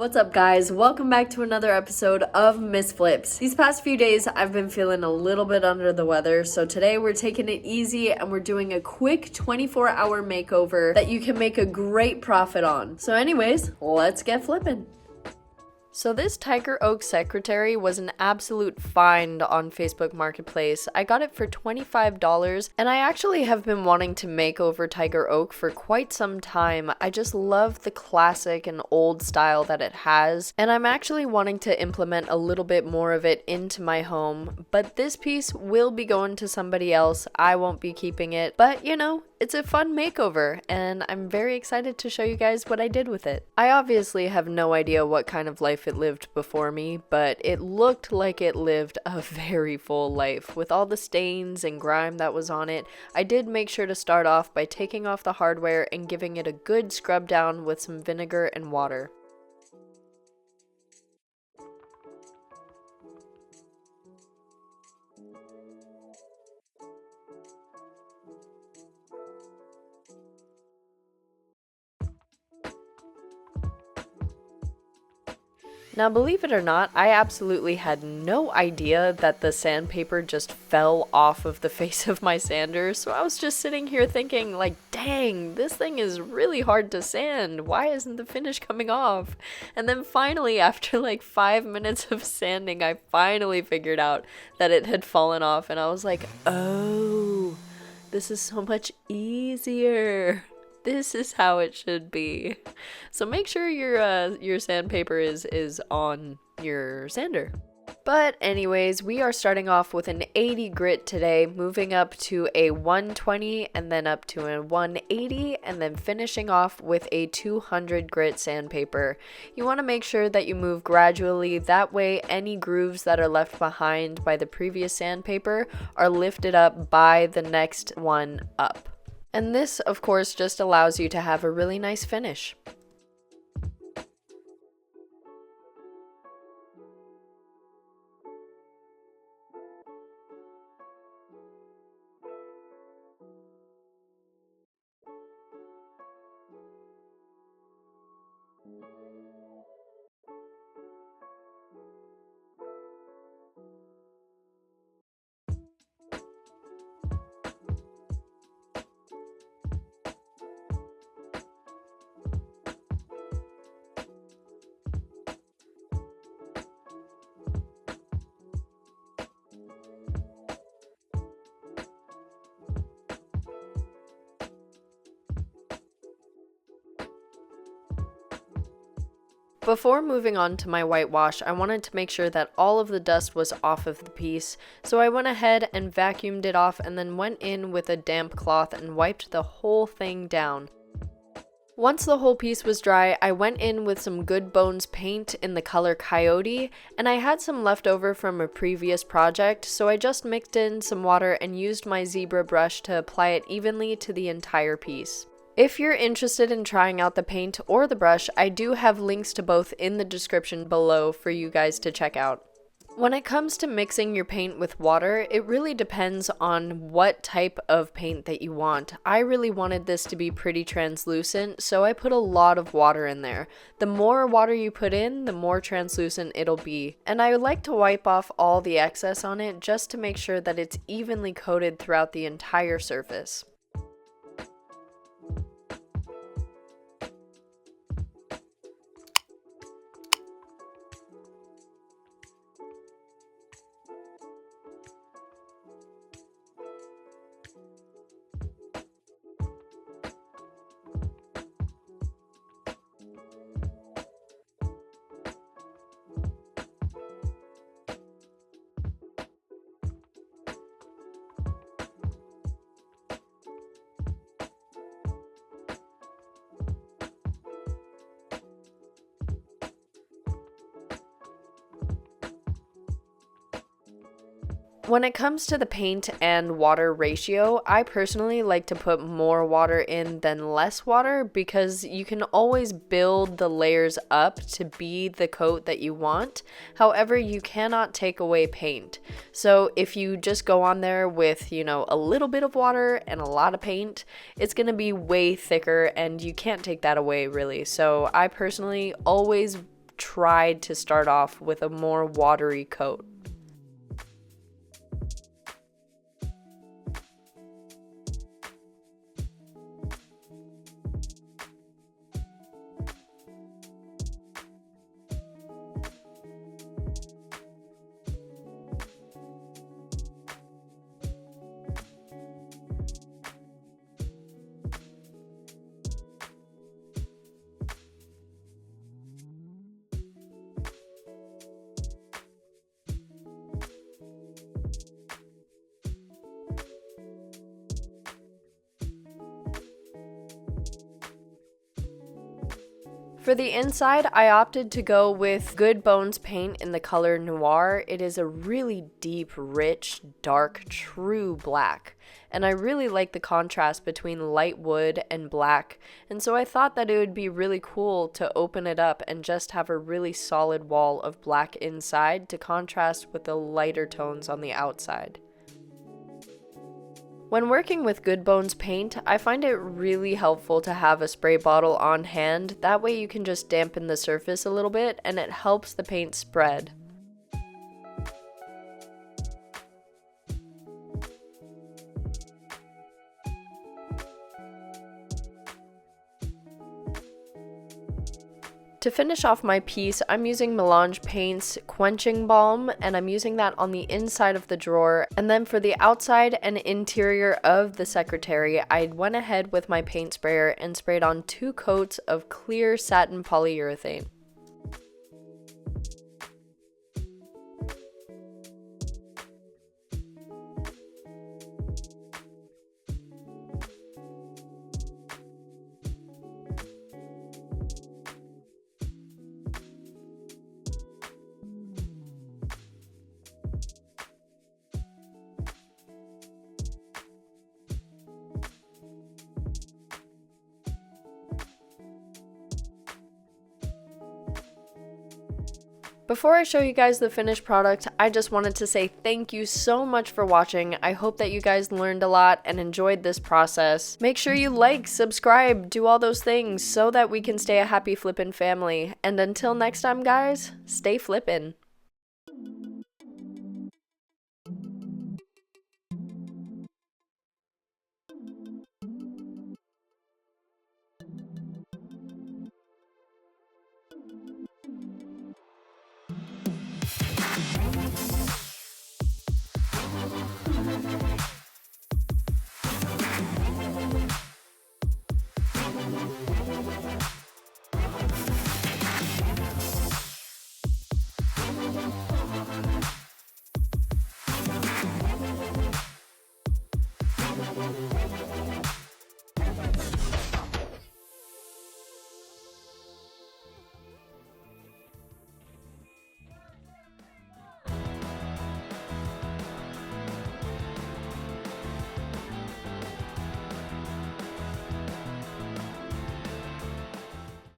What's up guys? Welcome back to another episode of Missflips. These past few days I've been feeling a little bit under the weather, so today we're taking it easy and we're doing a quick 24-hour makeover that you can make a great profit on. So anyways, let's get flippin'. So this Tiger Oak secretary was an absolute find on Facebook Marketplace. I got it for $25 and I actually have been wanting to make over Tiger Oak for quite some time. I just love the classic and old style that it has, and I'm actually wanting to implement a little bit more of it into my home, but this piece will be going to somebody else. I won't be keeping it, but you know, it's a fun makeover and I'm very excited to show you guys what I did with it. I obviously have no idea what kind of life it lived before me, but it looked like it lived a very full life. With all the stains and grime that was on it, I did make sure to start off by taking off the hardware and giving it a good scrub down with some vinegar and water. Now, believe it or not, I absolutely had no idea that the sandpaper just fell off of the face of my sander, so I was just sitting here thinking, like, dang, this thing is really hard to sand. Why isn't the finish coming off? And then finally, after like 5 minutes of sanding, I finally figured out that it had fallen off, and I was like, oh, this is so much easier. This is how it should be. So make sure your sandpaper is on your sander. But anyways, we are starting off with an 80 grit today, moving up to a 120 and then up to a 180 and then finishing off with a 200 grit sandpaper. You want to make sure that you move gradually, that way any grooves that are left behind by the previous sandpaper are lifted up by the next one up. And this, of course, just allows you to have a really nice finish. Before moving on to my whitewash, I wanted to make sure that all of the dust was off of the piece, so I went ahead and vacuumed it off and then went in with a damp cloth and wiped the whole thing down. Once the whole piece was dry, I went in with some Good Bones paint in the color Coyote, and I had some left over from a previous project, so I just mixed in some water and used my zebra brush to apply it evenly to the entire piece. If you're interested in trying out the paint or the brush, I do have links to both in the description below for you guys to check out. When it comes to mixing your paint with water, it really depends on what type of paint that you want. I really wanted this to be pretty translucent, so I put a lot of water in there. The more water you put in, the more translucent it'll be. And I like to wipe off all the excess on it just to make sure that it's evenly coated throughout the entire surface. When it comes to the paint and water ratio, I personally like to put more water in than less water because you can always build the layers up to be the coat that you want. However, you cannot take away paint. So if you just go on there with, a little bit of water and a lot of paint, it's going to be way thicker and you can't take that away really. So I personally always tried to start off with a more watery coat. For the inside, I opted to go with Good Bones paint in the color Noir. It is a really deep, rich, dark, true black. And I really like the contrast between light wood and black. And so I thought that it would be really cool to open it up and just have a really solid wall of black inside to contrast with the lighter tones on the outside. When working with Good Bones paint, I find it really helpful to have a spray bottle on hand. That way you can just dampen the surface a little bit and it helps the paint spread. To finish off my piece, I'm using Melange Paint's Quenching Balm, and I'm using that on the inside of the drawer. And then for the outside and interior of the secretary, I went ahead with my paint sprayer and sprayed on 2 coats of clear satin polyurethane. Before I show you guys the finished product, I just wanted to say thank you so much for watching. I hope that you guys learned a lot and enjoyed this process. Make sure you like, subscribe, do all those things so that we can stay a happy flippin' family. And until next time, guys, stay flippin'.